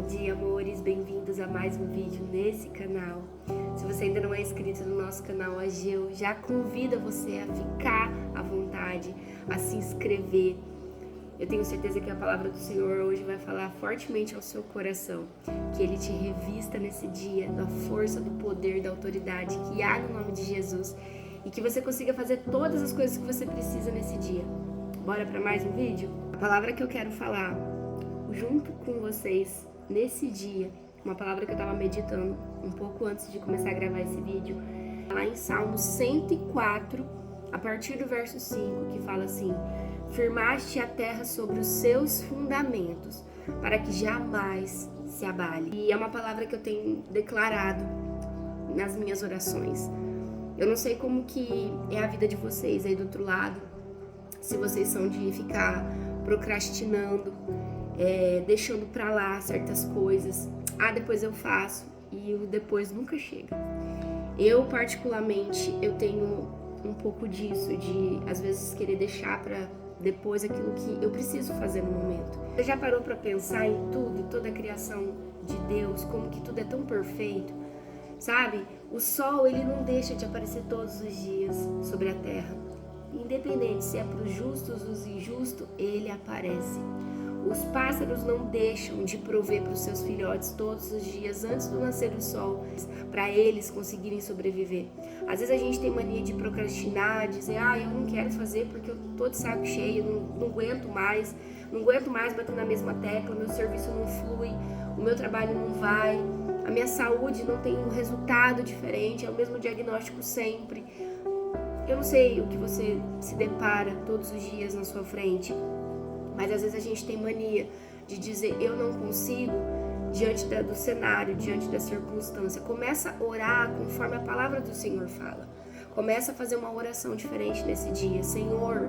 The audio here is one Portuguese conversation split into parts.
dia, amores, bem-vindos a mais um vídeo nesse canal. Se você ainda não é inscrito no nosso canal Ageu, já convido você a ficar à vontade, a se inscrever. Eu tenho certeza que a palavra do Senhor hoje vai falar fortemente ao seu coração, que Ele te revista nesse dia da força, do poder, da autoridade que há no nome de Jesus e que você consiga fazer todas as coisas que você precisa nesse dia. Bora para mais um vídeo? A palavra que eu quero falar junto com vocês nesse dia, uma palavra que eu estava meditando um pouco antes de começar a gravar esse vídeo, lá em Salmo 104, a partir do verso 5, que fala assim: firmaste a terra sobre os seus fundamentos, para que jamais se abale. E é uma palavra que eu tenho declarado nas minhas orações. Eu não sei como que é a vida de vocês aí do outro lado, se vocês são de ficar procrastinando, deixando pra lá certas coisas. Depois eu faço, e o depois nunca chega. Eu, particularmente, eu tenho um pouco disso, de às vezes querer deixar pra depois aquilo que eu preciso fazer no momento. Você já parou pra pensar em tudo, toda a criação de Deus, como que tudo é tão perfeito? Sabe? O sol, ele não deixa de aparecer todos os dias sobre a terra. Independente se é para os justos ou os injustos, ele aparece. Os pássaros não deixam de prover para os seus filhotes todos os dias antes do nascer do sol, para eles conseguirem sobreviver. Às vezes a gente tem mania de procrastinar, dizer, eu não quero fazer porque eu tô de saco cheio, não aguento mais bater na mesma tecla, meu serviço não flui, o meu trabalho não vai, a minha saúde não tem um resultado diferente, é o mesmo diagnóstico sempre. Eu não sei o que você se depara todos os dias na sua frente, mas às vezes a gente tem mania de dizer eu não consigo diante do cenário, diante da circunstância. Começa a orar conforme a palavra do Senhor fala. Começa a fazer uma oração diferente nesse dia. Senhor,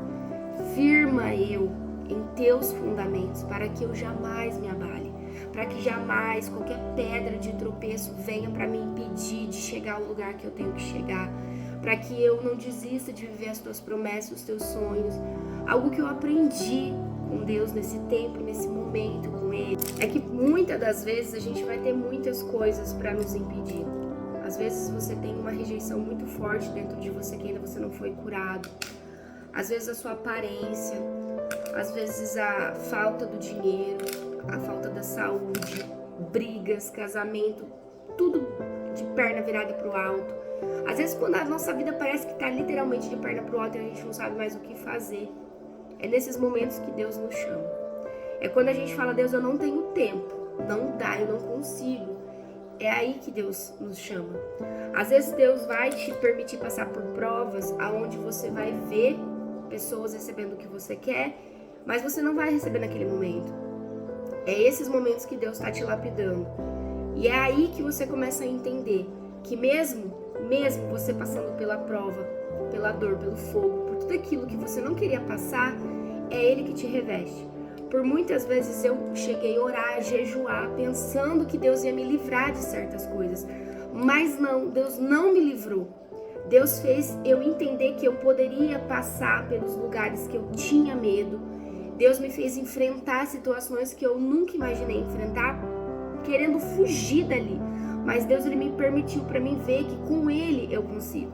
firma eu em teus fundamentos para que eu jamais me abale, para que jamais qualquer pedra de tropeço venha para me impedir de chegar ao lugar que eu tenho que chegar, para que eu não desista de viver as tuas promessas, os teus sonhos. Algo que eu aprendi com Deus nesse tempo, nesse momento com Ele, é que muitas das vezes a gente vai ter muitas coisas para nos impedir. Às vezes você tem uma rejeição muito forte dentro de você que ainda você não foi curado. Às vezes a sua aparência, às vezes a falta do dinheiro, a falta da saúde, brigas, casamento, tudo de perna virada para o alto. Às vezes quando a nossa vida parece que está literalmente de perna para o alto e a gente não sabe mais o que fazer, é nesses momentos que Deus nos chama. É quando a gente fala, Deus, eu não tenho tempo, não dá, eu não consigo. É aí que Deus nos chama. Às vezes Deus vai te permitir passar por provas aonde você vai ver pessoas recebendo o que você quer, mas você não vai receber naquele momento. É esses momentos que Deus está te lapidando. E é aí que você começa a entender que mesmo você passando pela prova, pela dor, pelo fogo, por tudo aquilo que você não queria passar, é Ele que te reveste. Por muitas vezes eu cheguei a orar, a jejuar, pensando que Deus ia me livrar de certas coisas. Mas não, Deus não me livrou. Deus fez eu entender que eu poderia passar pelos lugares que eu tinha medo. Deus me fez enfrentar situações que eu nunca imaginei enfrentar, querendo fugir dali. Mas Deus, Ele me permitiu para mim ver que com Ele eu consigo.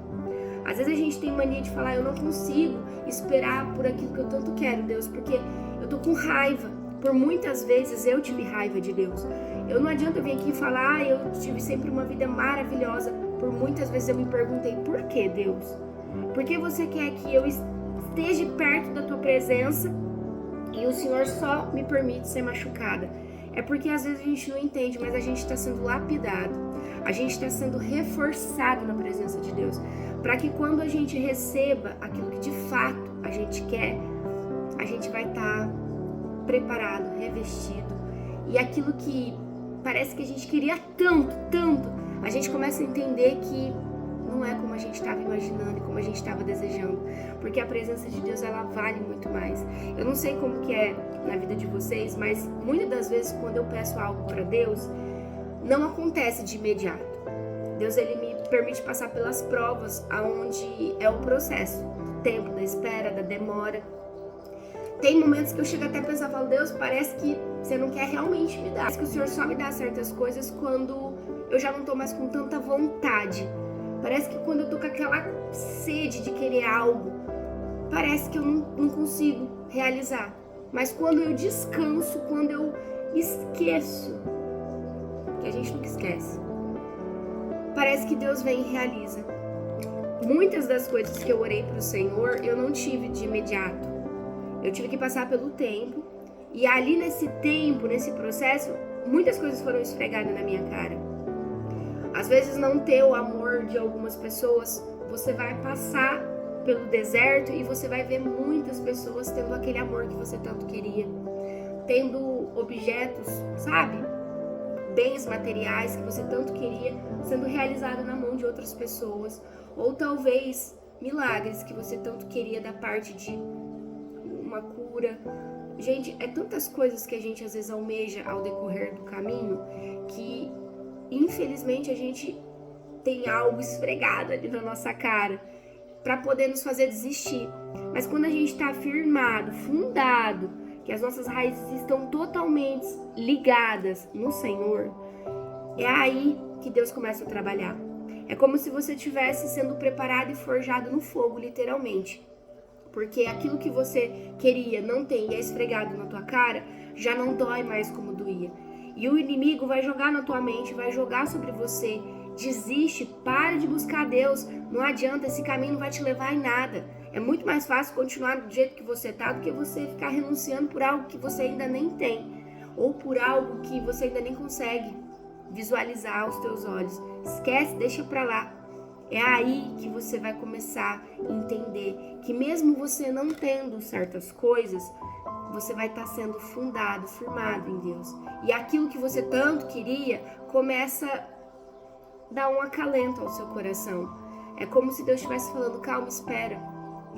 Às vezes a gente tem mania de falar, eu não consigo esperar por aquilo que eu tanto quero, Deus, porque eu tô com raiva. Por muitas vezes eu tive raiva de Deus. Eu não adianta vir aqui e falar, eu tive sempre uma vida maravilhosa. Por muitas vezes eu me perguntei, por que, Deus? Por que você quer que eu esteja perto da tua presença e o Senhor só me permite ser machucada? É porque às vezes a gente não entende, mas a gente está sendo lapidado. A gente está sendo reforçado na presença de Deus, para que quando a gente receba aquilo que de fato a gente quer, a gente vai estar preparado, revestido. E aquilo que parece que a gente queria tanto, a gente começa a entender que não é como a gente estava imaginando e como a gente estava desejando, porque a presença de Deus, ela vale muito mais. Eu não sei como que é na vida de vocês, mas muitas das vezes quando eu peço algo para Deus, não acontece de imediato. Deus, Ele me permite passar pelas provas, aonde é o processo, do tempo, da espera, da demora. Tem momentos que eu chego até a pensar, falo, Deus, parece que você não quer realmente me dar. Parece que o Senhor só me dá certas coisas quando eu já não tô mais com tanta vontade. Parece que quando eu tô com aquela sede de querer algo, parece que eu não consigo realizar. Mas quando eu descanso, quando eu esqueço, que a gente nunca esquece, parece que Deus vem e realiza. Muitas das coisas que eu orei pro Senhor, eu não tive de imediato. Eu tive que passar pelo tempo. E ali nesse tempo, nesse processo, muitas coisas foram esfregadas na minha cara. Às vezes não ter o amor de algumas pessoas, você vai passar pelo deserto e você vai ver muitas pessoas tendo aquele amor que você tanto queria. Tendo objetos, sabe? Bens materiais que você tanto queria sendo realizado na mão de outras pessoas. Ou talvez milagres que você tanto queria da parte de uma cura. Gente, é tantas coisas que a gente às vezes almeja ao decorrer do caminho que infelizmente a gente tem algo esfregado ali na nossa cara para poder nos fazer desistir. Mas quando a gente está firmado, fundado, que as nossas raízes estão totalmente ligadas no Senhor, é aí que Deus começa a trabalhar. É como se você estivesse sendo preparado e forjado no fogo, literalmente. Porque aquilo que você queria, não tem e é esfregado na tua cara, já não dói mais como doía. E o inimigo vai jogar na tua mente, vai jogar sobre você. Desiste, para de buscar Deus. Não adianta, esse caminho não vai te levar em nada. É muito mais fácil continuar do jeito que você tá do que você ficar renunciando por algo que você ainda nem tem. Ou por algo que você ainda nem consegue visualizar aos teus olhos. Esquece, deixa pra lá. É aí que você vai começar a entender que mesmo você não tendo certas coisas, você vai estar sendo fundado, firmado em Deus. E aquilo que você tanto queria começa a dar um acalento ao seu coração. É como se Deus estivesse falando, calma, espera.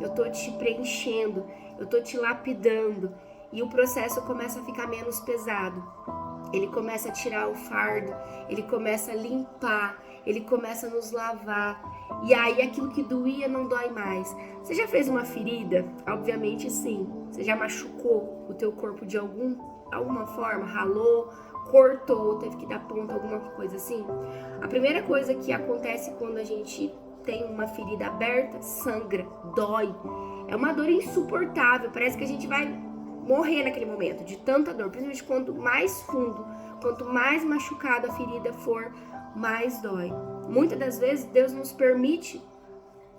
Eu tô te preenchendo, eu tô te lapidando. E o processo começa a ficar menos pesado. Ele começa a tirar o fardo, ele começa a limpar, ele começa a nos lavar. E aí aquilo que doía não dói mais. Você já fez uma ferida? Obviamente sim. Você já machucou o teu corpo de alguma forma? Ralou, cortou, teve que dar ponta, alguma coisa assim? A primeira coisa que acontece quando a gente tem uma ferida aberta, sangra, dói. É uma dor insuportável, parece que a gente vai morrer naquele momento, de tanta dor. Principalmente quanto mais fundo, quanto mais machucada a ferida for, mais dói. Muitas das vezes Deus nos permite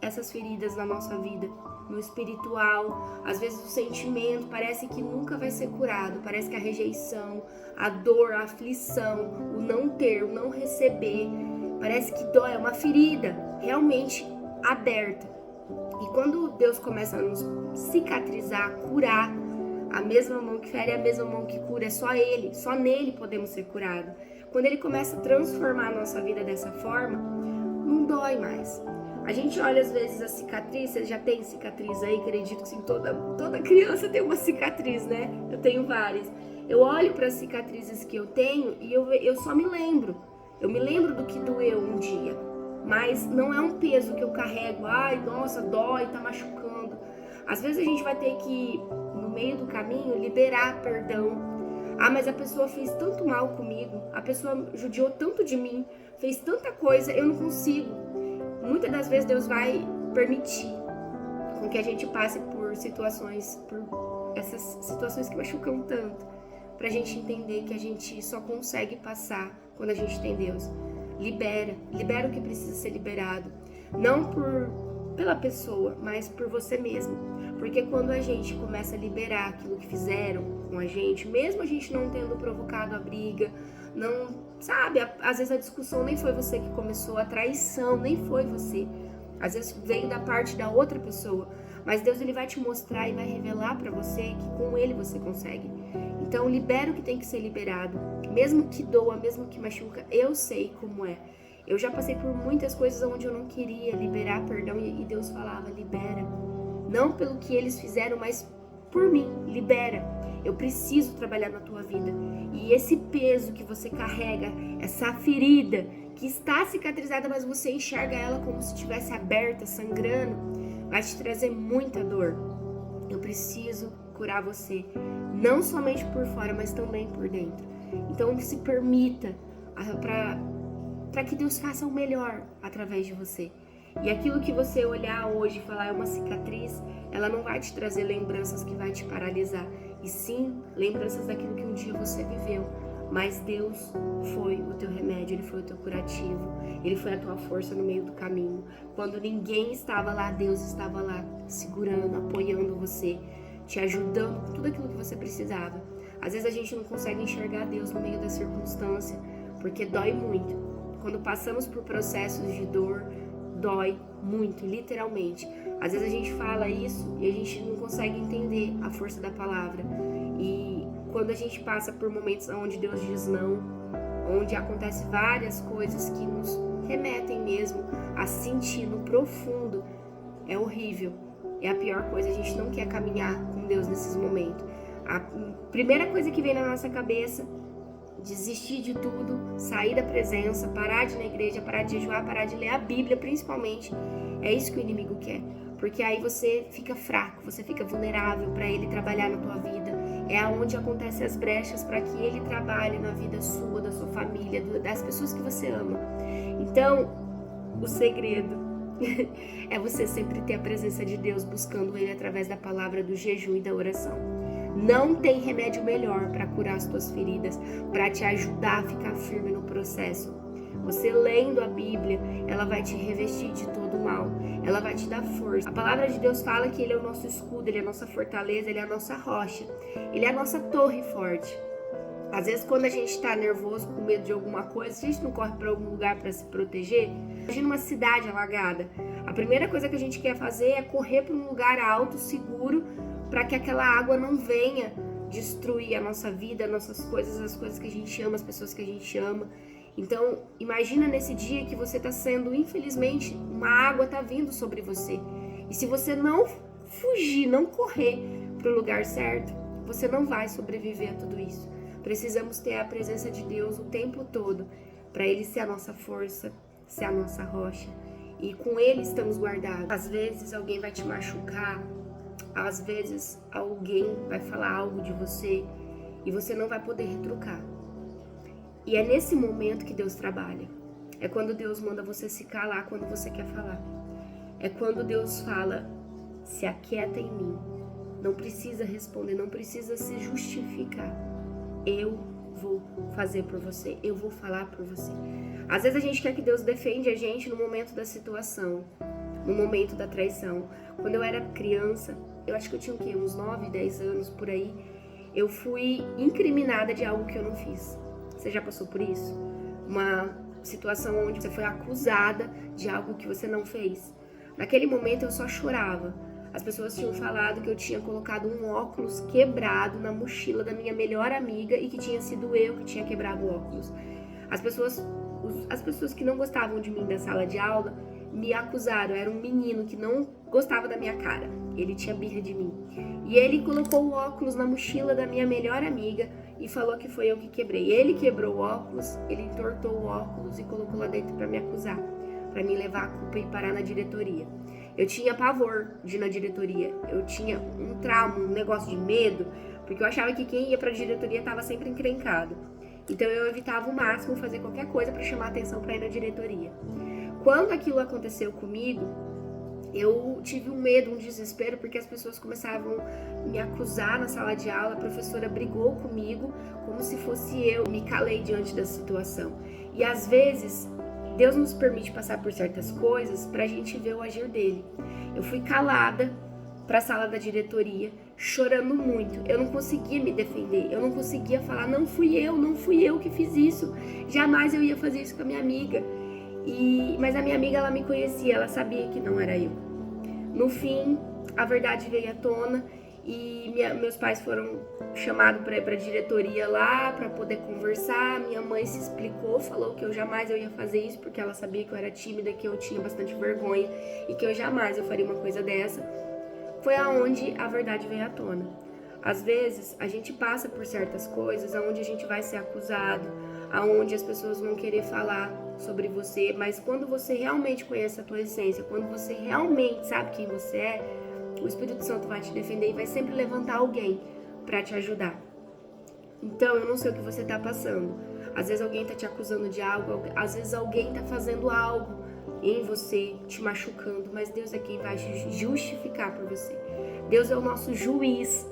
essas feridas na nossa vida, no espiritual. Às vezes o sentimento parece que nunca vai ser curado, parece que a rejeição, a dor, a aflição, o não ter, o não receber, parece que dói, é uma ferida realmente aberta. E quando Deus começa a nos cicatrizar, curar, a mesma mão que fere é a mesma mão que cura, é só Ele, só nele podemos ser curados. Quando Ele começa a transformar a nossa vida dessa forma, não dói mais. A gente olha às vezes a cicatriz, você já tem cicatriz aí, acredito que sim, toda criança tem uma cicatriz, né? Eu tenho várias. Eu olho para as cicatrizes que eu tenho e eu só me lembro. Eu me lembro do que doeu um dia, mas não é um peso que eu carrego. Ai, nossa, dói, tá machucando. Às vezes a gente vai ter que, no meio do caminho, liberar perdão. Ah, mas a pessoa fez tanto mal comigo, a pessoa judiou tanto de mim, fez tanta coisa, eu não consigo. Muitas das vezes Deus vai permitir com que a gente passe por essas situações que machucam tanto, pra gente entender que a gente só consegue passar quando a gente tem Deus. Libera o que precisa ser liberado, não pela pessoa, mas por você mesmo. Porque quando a gente começa a liberar aquilo que fizeram com a gente, mesmo a gente não tendo provocado a briga, não, sabe, às vezes a discussão nem foi você que começou, a traição nem foi você, às vezes veio da parte da outra pessoa, mas Deus ele vai te mostrar e vai revelar pra você que com Ele você consegue. Então libera o que tem que ser liberado, mesmo que doa, mesmo que machuca, eu sei como é. Eu já passei por muitas coisas onde eu não queria liberar perdão e Deus falava, libera. Não pelo que eles fizeram, mas por mim, libera. Eu preciso trabalhar na tua vida. E esse peso que você carrega, essa ferida que está cicatrizada, mas você enxerga ela como se estivesse aberta, sangrando, vai te trazer muita dor. Eu preciso curar você, não somente por fora, mas também por dentro. Então se permita para que Deus faça o melhor através de você. E aquilo que você olhar hoje e falar é uma cicatriz, ela não vai te trazer lembranças que vai te paralisar, e sim lembranças daquilo que um dia você viveu. Mas Deus foi o teu remédio, Ele foi o teu curativo, Ele foi a tua força no meio do caminho. Quando ninguém estava lá, Deus estava lá, segurando, apoiando você, te ajudando com tudo aquilo que você precisava. Às vezes a gente não consegue enxergar Deus no meio da circunstância, porque dói muito. Quando passamos por processos de dor, dói muito, literalmente. Às vezes a gente fala isso e a gente não consegue entender a força da palavra. E quando a gente passa por momentos onde Deus diz não, onde acontecem várias coisas que nos remetem mesmo a sentir no profundo, é horrível. É a pior coisa, a gente não quer caminhar com Deus nesses momentos. A primeira coisa que vem na nossa cabeça, desistir de tudo, sair da presença, parar de ir na igreja, parar de jejuar, parar de ler a Bíblia, principalmente. É isso que o inimigo quer, porque aí você fica fraco, você fica vulnerável para ele trabalhar na tua vida. É aonde acontecem as brechas para que ele trabalhe na vida sua, da sua família, das pessoas que você ama. Então, o segredo é você sempre ter a presença de Deus, buscando Ele através da palavra, do jejum e da oração. Não tem remédio melhor para curar as tuas feridas, para te ajudar a ficar firme no processo. Você lendo a Bíblia, ela vai te revestir de todo o mal, ela vai te dar força. A palavra de Deus fala que Ele é o nosso escudo, Ele é a nossa fortaleza, Ele é a nossa rocha, Ele é a nossa torre forte. Às vezes quando a gente está nervoso, com medo de alguma coisa, a gente não corre para algum lugar para se proteger. Imagina uma cidade alagada. A primeira coisa que a gente quer fazer é correr para um lugar alto, seguro, para que aquela água não venha destruir a nossa vida, as coisas que a gente ama, as pessoas que a gente ama. Então, imagina nesse dia que você está sendo, infelizmente, uma água está vindo sobre você. E se você não fugir, não correr para o lugar certo, você não vai sobreviver a tudo isso. Precisamos ter a presença de Deus o tempo todo, para Ele ser a nossa força, ser a nossa rocha. E com Ele estamos guardados. Às vezes alguém vai te machucar, às vezes alguém vai falar algo de você e você não vai poder retrucar. E é nesse momento que Deus trabalha. É quando Deus manda você se calar quando você quer falar. É quando Deus fala, se aquieta em mim. Não precisa responder, não precisa se justificar. Eu vou fazer por você, eu vou falar por você. Às vezes a gente quer que Deus defenda a gente no momento da situação, no momento da traição. Quando eu era criança, eu acho que eu tinha o quê? Uns 9, 10 anos por aí, eu fui incriminada de algo que eu não fiz. Você já passou por isso? Uma situação onde você foi acusada de algo que você não fez. Naquele momento eu só chorava. As pessoas tinham falado que eu tinha colocado um óculos quebrado na mochila da minha melhor amiga e que tinha sido eu que tinha quebrado o óculos. As pessoas que não gostavam de mim da sala de aula me acusaram. Era um menino que não gostava da minha cara. Ele tinha birra de mim. E ele colocou o óculos na mochila da minha melhor amiga e falou que foi eu que quebrei. Ele quebrou o óculos, ele entortou o óculos e colocou lá dentro para me acusar, para me levar a culpa e parar na diretoria. Eu tinha pavor de ir na diretoria. Eu tinha um trauma, um negócio de medo, porque eu achava que quem ia pra diretoria estava sempre encrencado. Então eu evitava o máximo fazer qualquer coisa para chamar atenção para ir na diretoria. Quando aquilo aconteceu comigo, eu tive um medo, um desespero, porque as pessoas começavam a me acusar na sala de aula. A professora brigou comigo como se fosse eu. Me calei diante da situação. E às vezes Deus nos permite passar por certas coisas pra gente ver o agir dele. Eu fui calada pra sala da diretoria, chorando muito. Eu não conseguia me defender, eu não conseguia falar, não fui eu que fiz isso. Jamais eu ia fazer isso com a minha amiga. Mas a minha amiga, ela me conhecia, ela sabia que não era eu. No fim, a verdade veio à tona e meus pais foram chamados para ir para a diretoria lá para poder conversar. Minha mãe se explicou, falou que eu jamais ia fazer isso porque ela sabia que eu era tímida, que eu tinha bastante vergonha e que eu jamais faria uma coisa dessa. Foi aonde a verdade veio à tona. Às vezes a gente passa por certas coisas aonde a gente vai ser acusado, aonde as pessoas vão querer falar sobre você, mas quando você realmente conhece a tua essência, quando você realmente sabe quem você é, O Espírito Santo vai te defender e vai sempre levantar alguém para te ajudar. Então, eu não sei o que você está passando. Às vezes alguém está te acusando de algo, às vezes alguém está fazendo algo em você, te machucando, mas Deus é quem vai justificar por você. Deus é o nosso juiz.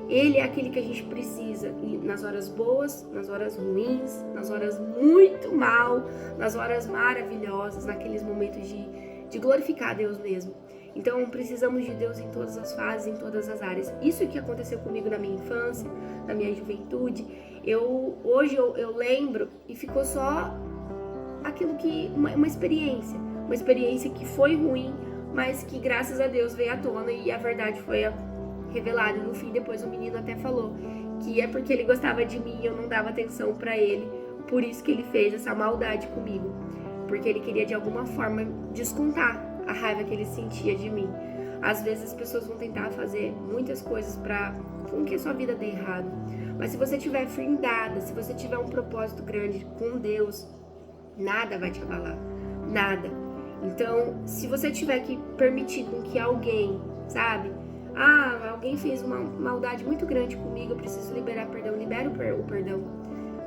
Ele é aquele que a gente precisa, e nas horas boas, nas horas ruins, nas horas muito mal, nas horas maravilhosas, naqueles momentos de glorificar a Deus mesmo. Então precisamos de Deus em todas as fases, em todas as áreas. Isso que aconteceu comigo na minha infância, na minha juventude, hoje eu lembro e ficou só aquilo que, uma experiência que foi ruim, mas que graças a Deus veio à tona e a verdade foi revelada. No fim, depois o menino até falou que é porque ele gostava de mim e eu não dava atenção pra ele, por isso que ele fez essa maldade comigo, porque ele queria de alguma forma descontar a raiva que ele sentia de mim. Às vezes as pessoas vão tentar fazer muitas coisas com que a sua vida dê errado, mas se você tiver firmada, se você tiver um propósito grande com Deus, nada vai te abalar, nada. Então, se você tiver que permitir com que alguém, sabe, alguém fez uma maldade muito grande comigo, eu preciso liberar perdão, libera o perdão.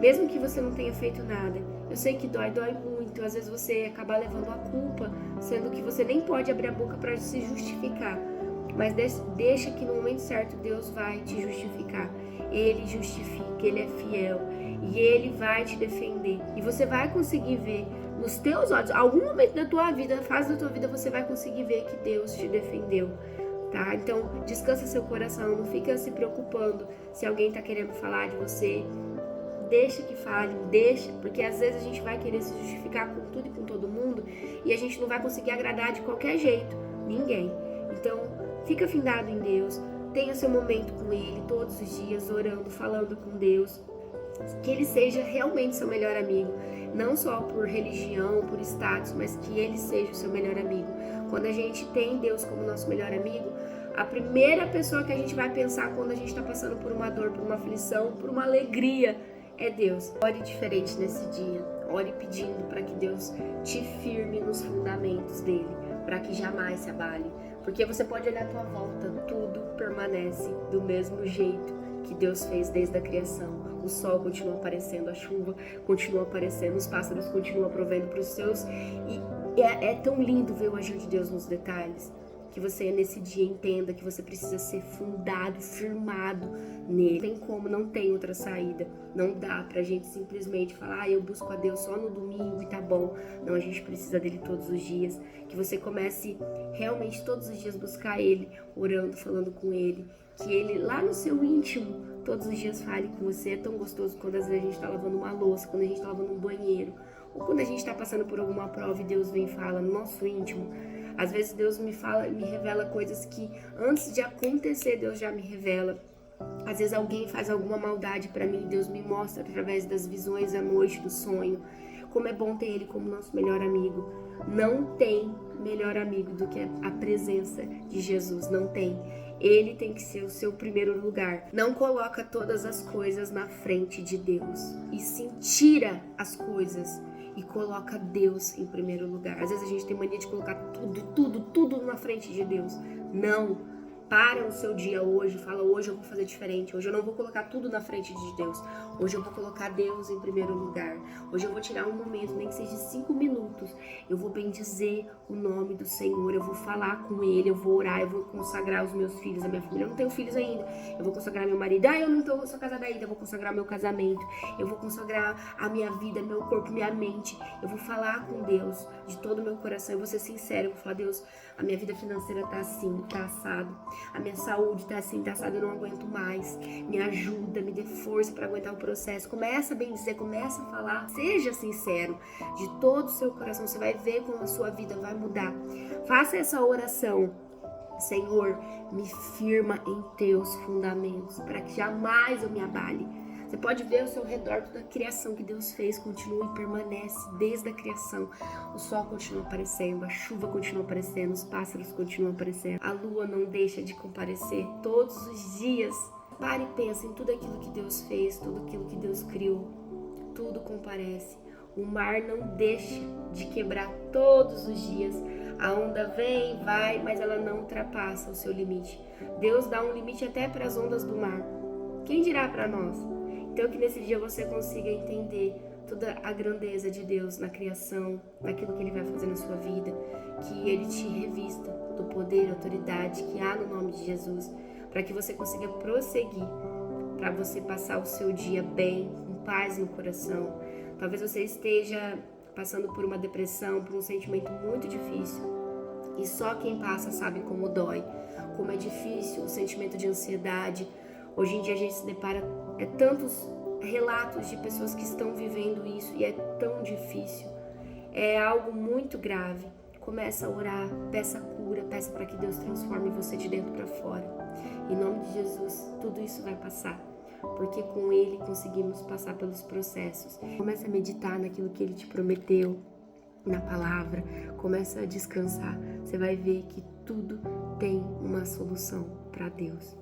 Mesmo que você não tenha feito nada. Eu sei que dói muito. Às vezes você acaba levando a culpa, sendo que você nem pode abrir a boca para se justificar. Mas deixa que no momento certo Deus vai te justificar. Ele justifica, Ele é fiel. E Ele vai te defender. E você vai conseguir ver nos teus olhos, algum momento da tua vida, fase da tua vida, você vai conseguir ver que Deus te defendeu. Tá? Então, descansa seu coração. Não fica se preocupando se alguém tá querendo falar de você. Deixa que fale, deixa, porque às vezes a gente vai querer se justificar com tudo e com todo mundo e a gente não vai conseguir agradar de qualquer jeito, ninguém. Então, fica findado em Deus, tenha seu momento com Ele todos os dias, orando, falando com Deus, que Ele seja realmente seu melhor amigo, não só por religião, por status, mas que Ele seja o seu melhor amigo. Quando a gente tem Deus como nosso melhor amigo, a primeira pessoa que a gente vai pensar quando a gente está passando por uma dor, por uma aflição, por uma alegria, é Deus. Ore diferente nesse dia. Ore pedindo para que Deus te firme nos fundamentos dele, para que jamais se abale. Porque você pode olhar à tua volta, tudo permanece do mesmo jeito que Deus fez desde a criação. O sol continua aparecendo, a chuva continua aparecendo, os pássaros continuam provendo para os seus. E é tão lindo ver o agir de Deus nos detalhes. Que você nesse dia entenda que você precisa ser fundado, firmado nele. Não tem outra saída. Não dá pra gente simplesmente falar, eu busco a Deus só no domingo e tá bom. Não, a gente precisa dele todos os dias. Que você comece realmente todos os dias buscar ele, orando, falando com ele. Que ele lá no seu íntimo, todos os dias fale com você. É tão gostoso quando às vezes a gente tá lavando uma louça, quando a gente tá lavando um banheiro. Ou quando a gente tá passando por alguma prova e Deus vem e fala no nosso íntimo. Às vezes Deus me revela coisas que antes de acontecer Deus já me revela. Às vezes alguém faz alguma maldade pra mim, Deus me mostra através das visões à noite, do sonho. Como é bom ter Ele como nosso melhor amigo. Não tem melhor amigo do que a presença de Jesus, não tem. Ele tem que ser o seu primeiro lugar. Não coloca todas as coisas na frente de Deus. E sim, tira as coisas e coloca Deus em primeiro lugar. Às vezes a gente tem mania de colocar tudo na frente de Deus. Não. Para o seu dia hoje, fala, hoje eu vou fazer diferente, hoje eu não vou colocar tudo na frente de Deus, hoje eu vou colocar Deus em primeiro lugar, hoje eu vou tirar um momento, nem que seja 5 minutos, eu vou bendizer o nome do Senhor, eu vou falar com Ele, eu vou orar, eu vou consagrar os meus filhos, a minha família, eu não tenho filhos ainda, eu vou consagrar meu marido, eu não sou casada ainda, eu vou consagrar meu casamento, eu vou consagrar a minha vida, meu corpo, minha mente, eu vou falar com Deus de todo o meu coração, eu vou ser sincera, eu vou falar, Deus, a minha vida financeira tá assim, tá assado. A minha saúde tá assim, tá assado, eu não aguento mais. Me ajuda, me dê força para aguentar o processo. Começa a bendizer, começa a falar. Seja sincero de todo o seu coração. Você vai ver como a sua vida vai mudar. Faça essa oração. Senhor, me firma em teus fundamentos, para que jamais eu me abale. Você pode ver ao seu redor toda a criação que Deus fez, continua e permanece desde a criação. O sol continua aparecendo, a chuva continua aparecendo, os pássaros continuam aparecendo. A lua não deixa de comparecer todos os dias. Pare e pense em tudo aquilo que Deus fez, tudo aquilo que Deus criou. Tudo comparece. O mar não deixa de quebrar todos os dias. A onda vem, vai, mas ela não ultrapassa o seu limite. Deus dá um limite até para as ondas do mar. Quem dirá para nós? Então que nesse dia você consiga entender toda a grandeza de Deus na criação, naquilo que Ele vai fazer na sua vida, que Ele te revista do poder e autoridade que há no nome de Jesus, para que você consiga prosseguir, para você passar o seu dia bem, com paz no coração. Talvez você esteja passando por uma depressão, por um sentimento muito difícil, e só quem passa sabe como dói, como é difícil o sentimento de ansiedade. Hoje em dia a gente se depara tantos relatos de pessoas que estão vivendo isso e é tão difícil, é algo muito grave. Começa a orar, peça cura, peça para que Deus transforme você de dentro para fora. Em nome de Jesus, tudo isso vai passar, porque com Ele conseguimos passar pelos processos. Começa a meditar naquilo que Ele te prometeu, na palavra, começa a descansar. Você vai ver que tudo tem uma solução para Deus.